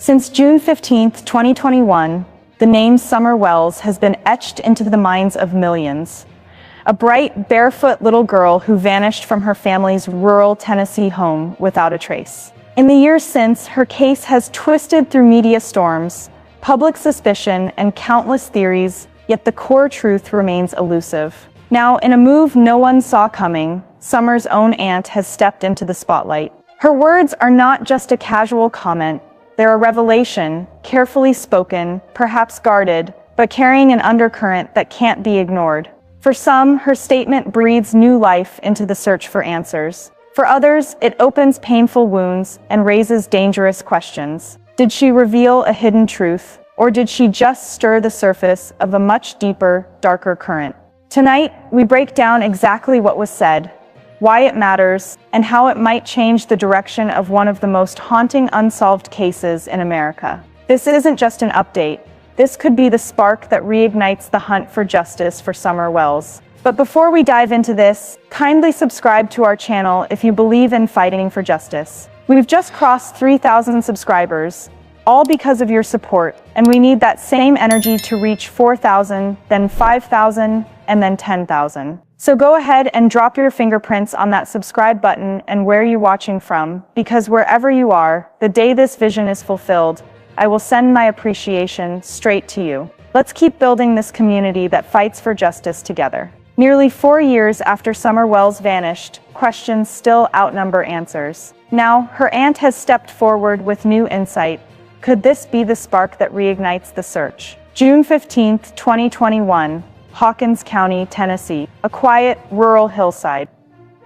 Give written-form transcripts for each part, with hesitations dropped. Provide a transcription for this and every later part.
Since June 15, 2021, the name Summer Wells has been etched into the minds of millions. A bright, barefoot little girl who vanished from her family's rural Tennessee home without a trace. In the years since, her case has twisted through media storms, public suspicion, and countless theories, yet the core truth remains elusive. Now, in a move no one saw coming, Summer's own aunt has stepped into the spotlight. Her words are not just a casual comment. They're a revelation, carefully spoken, perhaps guarded, but carrying an undercurrent that can't be ignored. For some, her statement breathes new life into the search for answers. For others, it opens painful wounds and raises dangerous questions. Did she reveal a hidden truth, or did she just stir the surface of a much deeper, darker current? Tonight, we break down exactly what was said, why it matters, and how it might change the direction of one of the most haunting unsolved cases in America. This isn't just an update. This could be the spark that reignites the hunt for justice for Summer Wells. But before we dive into this, kindly subscribe to our channel if you believe in fighting for justice. We've just crossed 3,000 subscribers, all because of your support, and we need that same energy to reach 4,000, then 5,000, and then 10,000. So go ahead and drop your fingerprints on that subscribe button and where you're watching from, because wherever you are, the day this vision is fulfilled, I will send my appreciation straight to you. Let's keep building this community that fights for justice together. Nearly 4 years after Summer Wells vanished, questions still outnumber answers. Now, her aunt has stepped forward with new insight. Could this be the spark that reignites the search? June 15, 2021. Hawkins County, Tennessee, a quiet, rural hillside.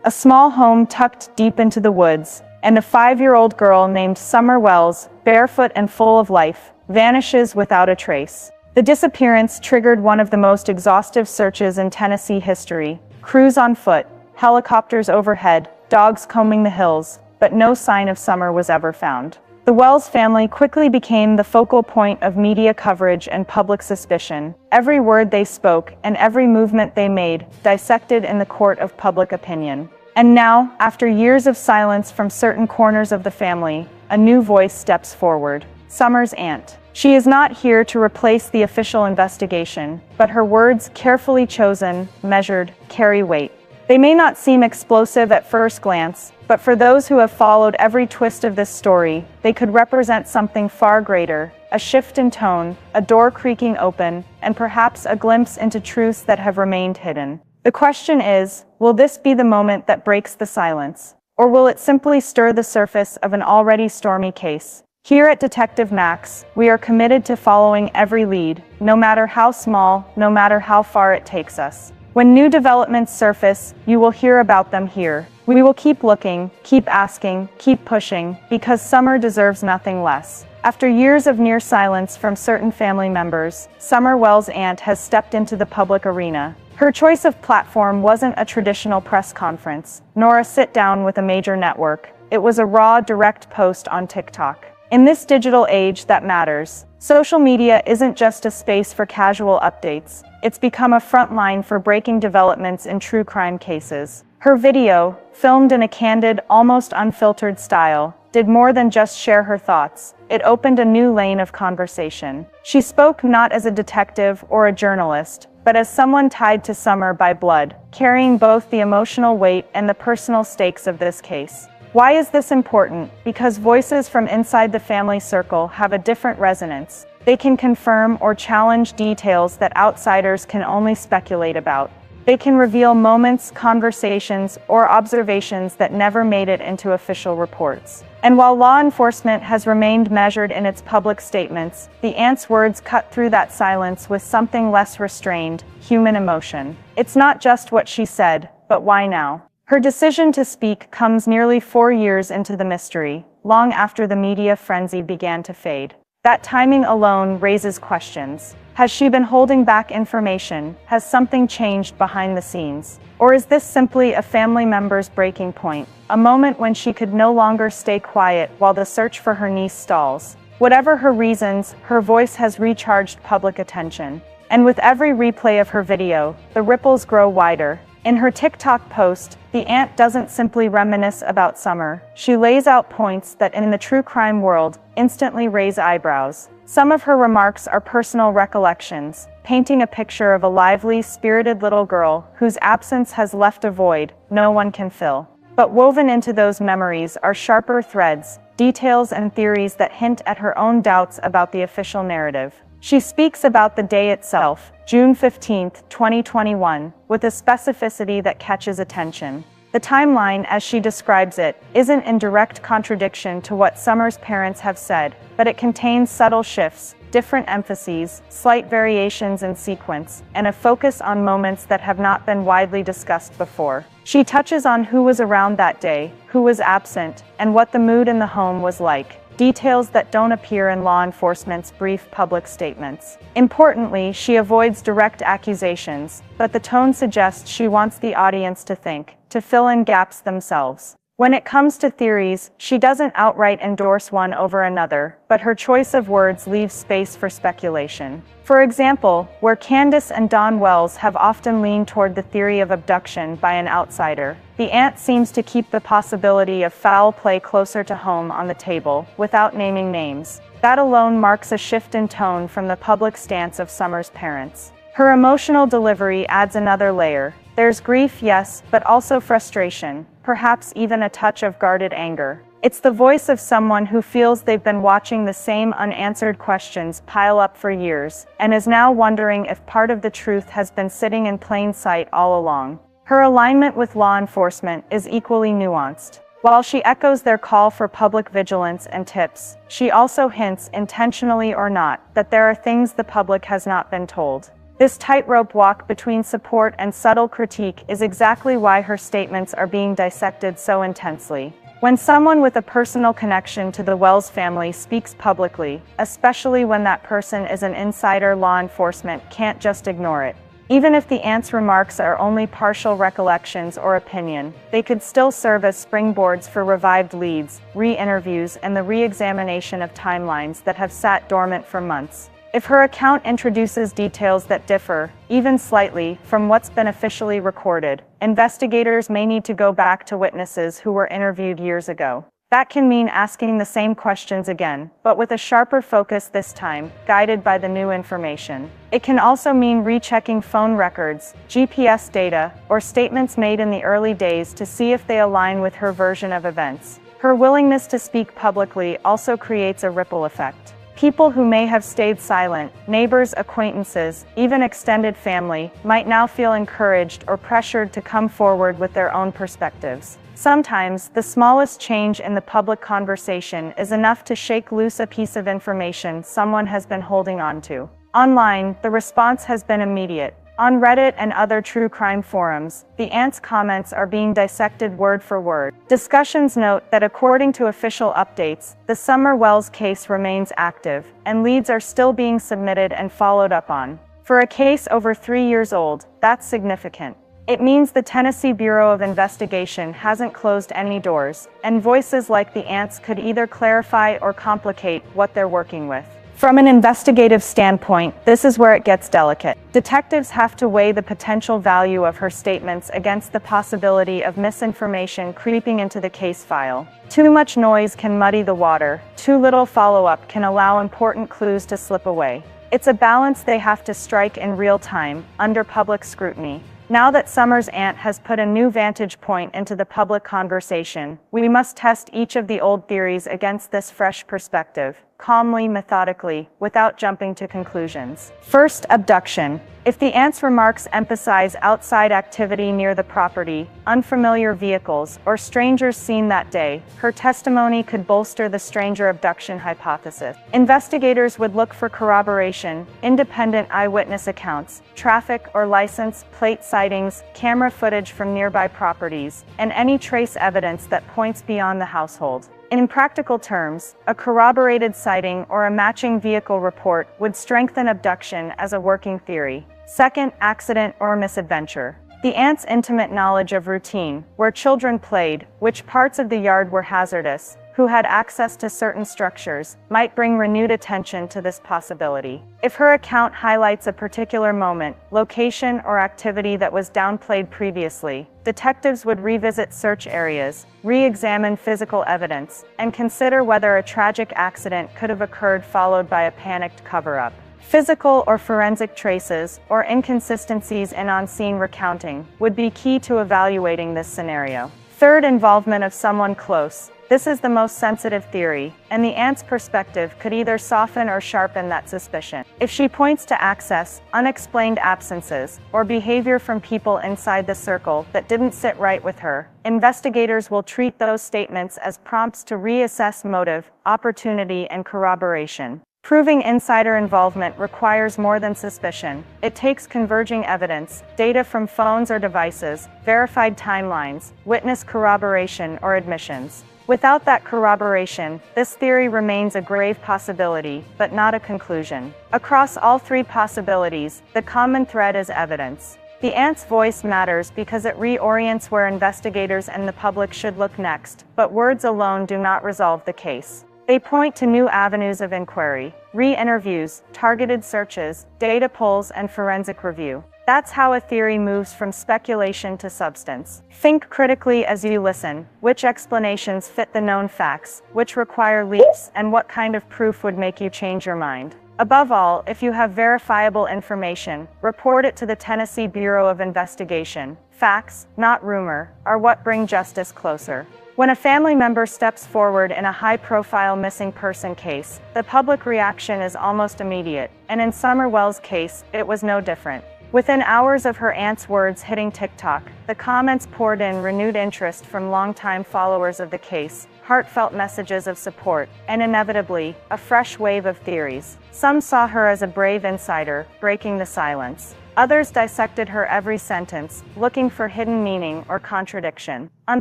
A small home tucked deep into the woods, and a 5-year-old girl named Summer Wells, barefoot and full of life, vanishes without a trace. The disappearance triggered one of the most exhaustive searches in Tennessee history. Crews on foot, helicopters overhead, dogs combing the hills, but no sign of Summer was ever found. The Wells family quickly became the focal point of media coverage and public suspicion. Every word they spoke and every movement they made dissected in the court of public opinion. And now, after years of silence from certain corners of the family, a new voice steps forward. Summer's aunt. She is not here to replace the official investigation, but her words, carefully chosen, measured, carry weight. They may not seem explosive at first glance, but for those who have followed every twist of this story, they could represent something far greater, a shift in tone, a door creaking open, and perhaps a glimpse into truths that have remained hidden. The question is, will this be the moment that breaks the silence? Or will it simply stir the surface of an already stormy case? Here at Detective Max, we are committed to following every lead, no matter how small, no matter how far it takes us. When new developments surface, you will hear about them here. We will keep looking, keep asking, keep pushing, because Summer deserves nothing less. After years of near silence from certain family members, Summer Wells' aunt has stepped into the public arena. Her choice of platform wasn't a traditional press conference, nor a sit-down with a major network. It was a raw, direct post on TikTok. In this digital age that matters, social media isn't just a space for casual updates. It's become a front line for breaking developments in true crime cases. Her video, filmed in a candid, almost unfiltered style, did more than just share her thoughts. It opened a new lane of conversation. She spoke not as a detective or a journalist, but as someone tied to Summer by blood, carrying both the emotional weight and the personal stakes of this case. Why is this important? Because voices from inside the family circle have a different resonance. They can confirm or challenge details that outsiders can only speculate about. They can reveal moments, conversations, or observations that never made it into official reports. And while law enforcement has remained measured in its public statements, the aunt's words cut through that silence with something less restrained: human emotion. It's not just what she said, but why now? Her decision to speak comes nearly 4 years into the mystery, long after the media frenzy began to fade. That timing alone raises questions. Has she been holding back information? Has something changed behind the scenes? Or is this simply a family member's breaking point, a moment when she could no longer stay quiet while the search for her niece stalls? Whatever her reasons, her voice has recharged public attention. And with every replay of her video, the ripples grow wider. In her TikTok post, the aunt doesn't simply reminisce about Summer. She lays out points that in the true crime world instantly raise eyebrows. Some of her remarks are personal recollections, painting a picture of a lively, spirited little girl whose absence has left a void no one can fill. But woven into those memories are sharper threads, details and theories that hint at her own doubts about the official narrative. She speaks about the day itself, June 15, 2021, with a specificity that catches attention. The timeline, as she describes it, isn't in direct contradiction to what Summer's parents have said, but it contains subtle shifts, different emphases, slight variations in sequence, and a focus on moments that have not been widely discussed before. She touches on who was around that day, who was absent, and what the mood in the home was like. Details that don't appear in law enforcement's brief public statements. Importantly, she avoids direct accusations, but the tone suggests she wants the audience to think, to fill in gaps themselves. When it comes to theories, she doesn't outright endorse one over another, but her choice of words leaves space for speculation. For example, where Candace and Don Wells have often leaned toward the theory of abduction by an outsider, the aunt seems to keep the possibility of foul play closer to home on the table, without naming names. That alone marks a shift in tone from the public stance of Summer's parents. Her emotional delivery adds another layer. There's grief, yes, but also frustration, perhaps even a touch of guarded anger. It's the voice of someone who feels they've been watching the same unanswered questions pile up for years, and is now wondering if part of the truth has been sitting in plain sight all along. Her alignment with law enforcement is equally nuanced. While she echoes their call for public vigilance and tips, she also hints, intentionally or not, that there are things the public has not been told. This tightrope walk between support and subtle critique is exactly why her statements are being dissected so intensely. When someone with a personal connection to the Wells family speaks publicly, especially when that person is an insider, law enforcement can't just ignore it. Even if the aunt's remarks are only partial recollections or opinion, they could still serve as springboards for revived leads, re-interviews, and the re-examination of timelines that have sat dormant for months. If her account introduces details that differ, even slightly, from what's been officially recorded, investigators may need to go back to witnesses who were interviewed years ago. That can mean asking the same questions again, but with a sharper focus this time, guided by the new information. It can also mean rechecking phone records, GPS data, or statements made in the early days to see if they align with her version of events. Her willingness to speak publicly also creates a ripple effect. People who may have stayed silent, neighbors, acquaintances, even extended family, might now feel encouraged or pressured to come forward with their own perspectives. Sometimes, the smallest change in the public conversation is enough to shake loose a piece of information someone has been holding on to. Online, the response has been immediate. On Reddit and other true crime forums, the aunt's comments are being dissected word for word. Discussions note that according to official updates, the Summer Wells case remains active, and leads are still being submitted and followed up on. For a case over 3 years old, that's significant. It means the Tennessee Bureau of Investigation hasn't closed any doors, and voices like the aunt's could either clarify or complicate what they're working with. From an investigative standpoint, this is where it gets delicate. Detectives have to weigh the potential value of her statements against the possibility of misinformation creeping into the case file. Too much noise can muddy the water, too little follow-up can allow important clues to slip away. It's a balance they have to strike in real time, under public scrutiny. Now that Summer's aunt has put a new vantage point into the public conversation, we must test each of the old theories against this fresh perspective, calmly, methodically, without jumping to conclusions. First, abduction. If the aunt's remarks emphasize outside activity near the property, unfamiliar vehicles, or strangers seen that day, her testimony could bolster the stranger abduction hypothesis. Investigators would look for corroboration, independent eyewitness accounts, traffic or license plate sightings, camera footage from nearby properties, and any trace evidence that points beyond the household. In practical terms, a corroborated sighting or a matching vehicle report would strengthen abduction as a working theory. Second, accident or misadventure. The aunt's intimate knowledge of routine, where children played, which parts of the yard were hazardous, who had access to certain structures, might bring renewed attention to this possibility. If her account highlights a particular moment, location, or activity that was downplayed previously, detectives would revisit search areas, re-examine physical evidence, and consider whether a tragic accident could have occurred followed by a panicked cover-up. Physical or forensic traces, or inconsistencies in on-scene recounting, would be key to evaluating this scenario. Third, involvement of someone close. This is the most sensitive theory, and the aunt's perspective could either soften or sharpen that suspicion. If she points to access, unexplained absences, or behavior from people inside the circle that didn't sit right with her, investigators will treat those statements as prompts to reassess motive, opportunity, and corroboration. Proving insider involvement requires more than suspicion. It takes converging evidence, data from phones or devices, verified timelines, witness corroboration, or admissions. Without that corroboration, this theory remains a grave possibility, but not a conclusion. Across all three possibilities, the common thread is evidence. The aunt's voice matters because it reorients where investigators and the public should look next, but words alone do not resolve the case. They point to new avenues of inquiry, re-interviews, targeted searches, data polls, and forensic review. That's how a theory moves from speculation to substance. Think critically as you listen. Which explanations fit the known facts, which require leaps, and what kind of proof would make you change your mind? Above all, if you have verifiable information, report it to the Tennessee Bureau of Investigation. Facts, not rumor, are what bring justice closer. When a family member steps forward in a high-profile missing person case, the public reaction is almost immediate, and in Summer Wells' case, it was no different. Within hours of her aunt's words hitting TikTok, the comments poured in renewed interest from longtime followers of the case, heartfelt messages of support, and inevitably, a fresh wave of theories. Some saw her as a brave insider, breaking the silence. Others dissected her every sentence, looking for hidden meaning or contradiction. On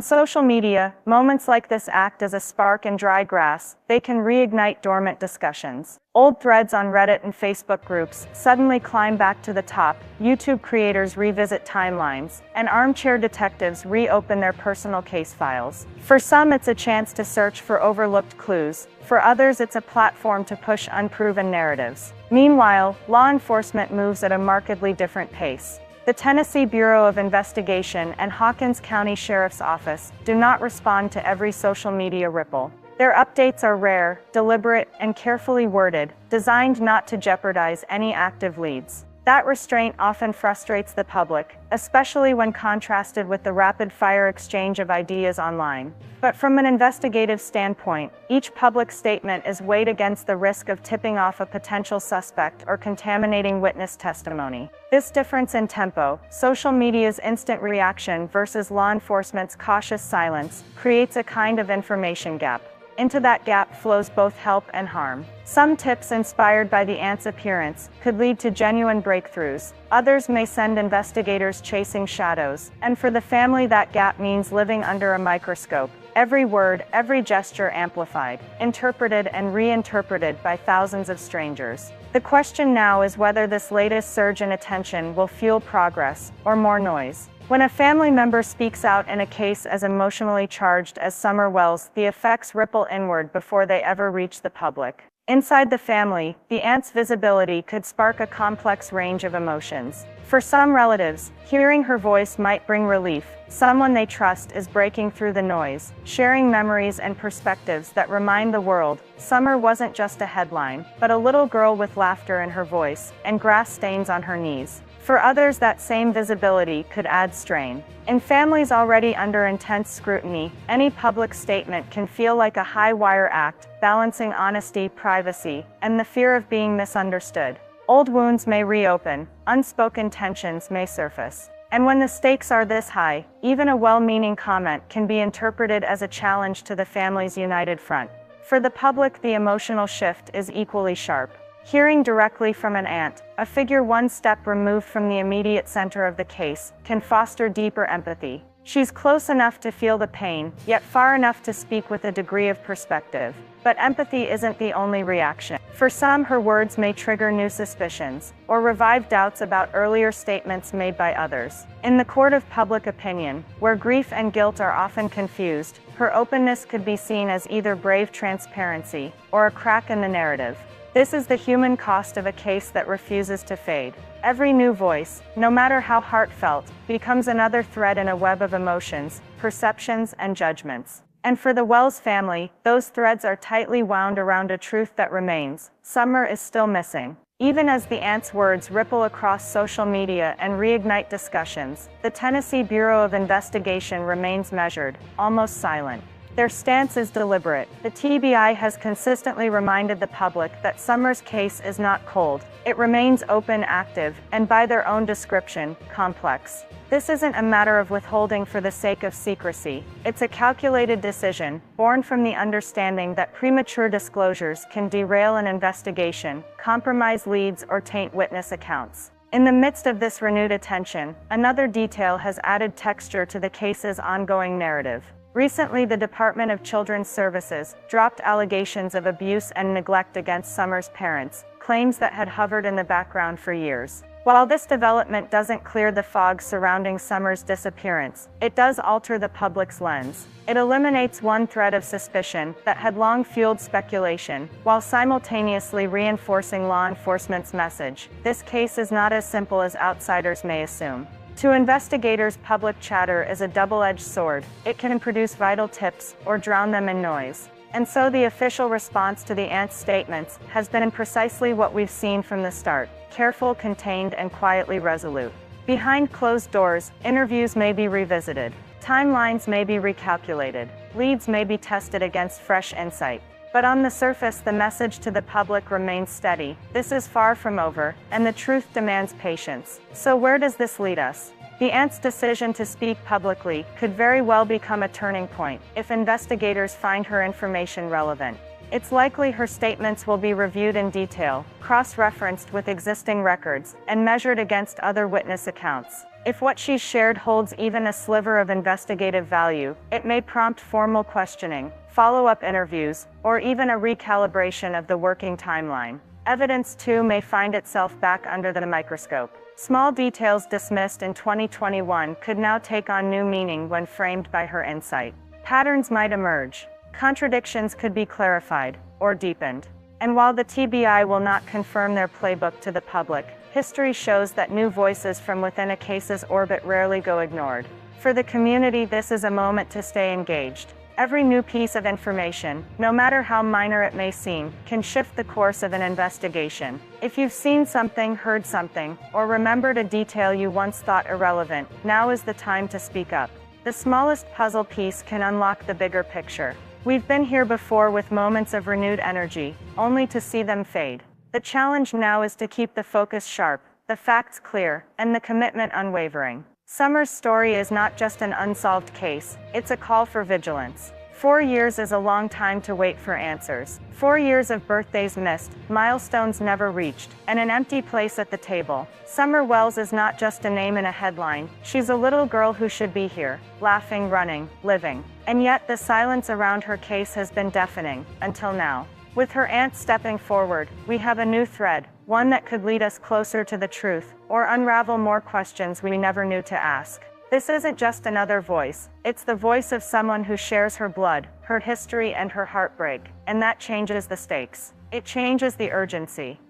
social media, moments like this act as a spark in dry grass. They can reignite dormant discussions. Old threads on Reddit and Facebook groups suddenly climb back to the top, YouTube creators revisit timelines, and armchair detectives reopen their personal case files. For some, it's a chance to search for overlooked clues. For others, it's a platform to push unproven narratives. Meanwhile, law enforcement moves at a markedly different pace. The Tennessee Bureau of Investigation and Hawkins County Sheriff's Office do not respond to every social media ripple. Their updates are rare, deliberate, and carefully worded, designed not to jeopardize any active leads. That restraint often frustrates the public, especially when contrasted with the rapid-fire exchange of ideas online. But from an investigative standpoint, each public statement is weighed against the risk of tipping off a potential suspect or contaminating witness testimony. This difference in tempo, social media's instant reaction versus law enforcement's cautious silence, creates a kind of information gap. Into that gap flows both help and harm. Some tips inspired by the aunt's appearance could lead to genuine breakthroughs. Others may send investigators chasing shadows. And for the family, that gap means living under a microscope. Every word, every gesture amplified, interpreted and reinterpreted by thousands of strangers. The question now is whether this latest surge in attention will fuel progress or more noise. When a family member speaks out in a case as emotionally charged as Summer Wells, the effects ripple inward before they ever reach the public. Inside the family, the aunt's visibility could spark a complex range of emotions. For some relatives, hearing her voice might bring relief. Someone they trust is breaking through the noise, sharing memories and perspectives that remind the world Summer wasn't just a headline, but a little girl with laughter in her voice and grass stains on her knees. For others, that same visibility could add strain. In families already under intense scrutiny, any public statement can feel like a high-wire act, balancing honesty, privacy, and the fear of being misunderstood. Old wounds may reopen, unspoken tensions may surface. And when the stakes are this high, even a well-meaning comment can be interpreted as a challenge to the family's united front. For the public, the emotional shift is equally sharp. Hearing directly from an aunt, a figure one step removed from the immediate center of the case, can foster deeper empathy. She's close enough to feel the pain, yet far enough to speak with a degree of perspective. But empathy isn't the only reaction. For some, her words may trigger new suspicions, or revive doubts about earlier statements made by others. In the court of public opinion, where grief and guilt are often confused, Her openness could be seen as either brave transparency or a crack in the narrative. This is the human cost of a case that refuses to fade. Every new voice, no matter how heartfelt, becomes another thread in a web of emotions, perceptions, and judgments. And for the Wells family, those threads are tightly wound around a truth that remains: Summer is still missing. Even as the aunt's words ripple across social media and reignite discussions, the Tennessee Bureau of Investigation remains measured, almost silent. Their stance is deliberate. The TBI has consistently reminded the public that Summer's case is not cold. It remains open, active, and by their own description, complex. This isn't a matter of withholding for the sake of secrecy. It's a calculated decision, born from the understanding that premature disclosures can derail an investigation, compromise leads, or taint witness accounts. In the midst of this renewed attention, another detail has added texture to the case's ongoing narrative. Recently, the Department of Children's Services dropped allegations of abuse and neglect against Summer's parents, claims that had hovered in the background for years. While this development doesn't clear the fog surrounding Summer's disappearance, it does alter the public's lens. It eliminates one thread of suspicion that had long fueled speculation, while simultaneously reinforcing law enforcement's message: this case is not as simple as outsiders may assume. To investigators, public chatter is a double-edged sword. It can produce vital tips or drown them in noise. And so the official response to the aunt's statements has been precisely what we've seen from the start: careful, contained, and quietly resolute. Behind closed doors, interviews may be revisited. Timelines may be recalculated. Leads may be tested against fresh insight. But on the surface, the message to the public remains steady: this is far from over, and the truth demands patience. So where does this lead us? The aunt's decision to speak publicly could very well become a turning point if investigators find her information relevant. It's likely her statements will be reviewed in detail, cross-referenced with existing records, and measured against other witness accounts. If what she's shared holds even a sliver of investigative value, it may prompt formal questioning, follow-up interviews, or even a recalibration of the working timeline. Evidence, too, may find itself back under the microscope. Small details dismissed in 2021 could now take on new meaning when framed by her insight. Patterns might emerge. Contradictions could be clarified or deepened. And while the TBI will not confirm their playbook to the public, history shows that new voices from within a case's orbit rarely go ignored. For the community, this is a moment to stay engaged. Every new piece of information, no matter how minor it may seem, can shift the course of an investigation. If you've seen something, heard something, or remembered a detail you once thought irrelevant, now is the time to speak up. The smallest puzzle piece can unlock the bigger picture. We've been here before with moments of renewed energy, only to see them fade. The challenge now is to keep the focus sharp, the facts clear, and the commitment unwavering. Summer's story is not just an unsolved case, it's a call for vigilance. 4 years is a long time to wait for answers. 4 years of birthdays missed, milestones never reached, and an empty place at the table. Summer Wells is not just a name in a headline. She's a little girl who should be here, laughing, running, living. And yet the silence around her case has been deafening, until now. With her aunt stepping forward, we have a new thread, one that could lead us closer to the truth, or unravel more questions we never knew to ask. This isn't just another voice, it's the voice of someone who shares her blood, her history, and her heartbreak, and that changes the stakes. It changes the urgency.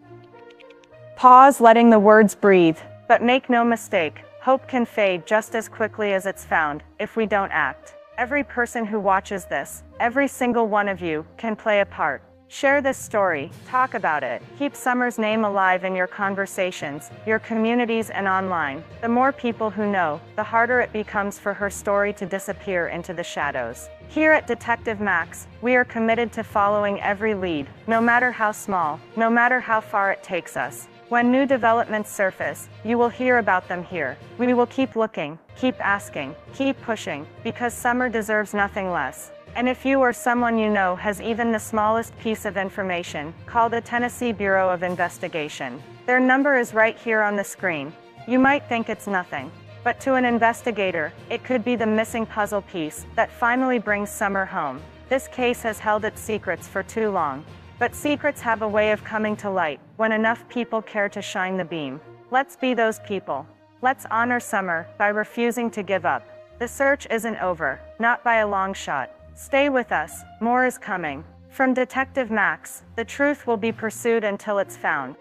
Pause, letting the words breathe. But make no mistake, hope can fade just as quickly as it's found, if we don't act. Every person who watches this, every single one of you, can play a part. Share this story, talk about it, keep Summer's name alive in your conversations, your communities, and online. The more people who know, the harder it becomes for her story to disappear into the shadows. Here at Detective Max, we are committed to following every lead, no matter how small, no matter how far it takes us. When new developments surface, you will hear about them here. We will keep looking, keep asking, keep pushing, because Summer deserves nothing less. And if you or someone you know has even the smallest piece of information, call the Tennessee Bureau of Investigation. Their number is right here on the screen. You might think it's nothing, but to an investigator, it could be the missing puzzle piece that finally brings Summer home. This case has held its secrets for too long. But secrets have a way of coming to light when enough people care to shine the beam. Let's be those people. Let's honor Summer by refusing to give up. The search isn't over, not by a long shot. Stay with us, more is coming. From Detective Max, the truth will be pursued until it's found.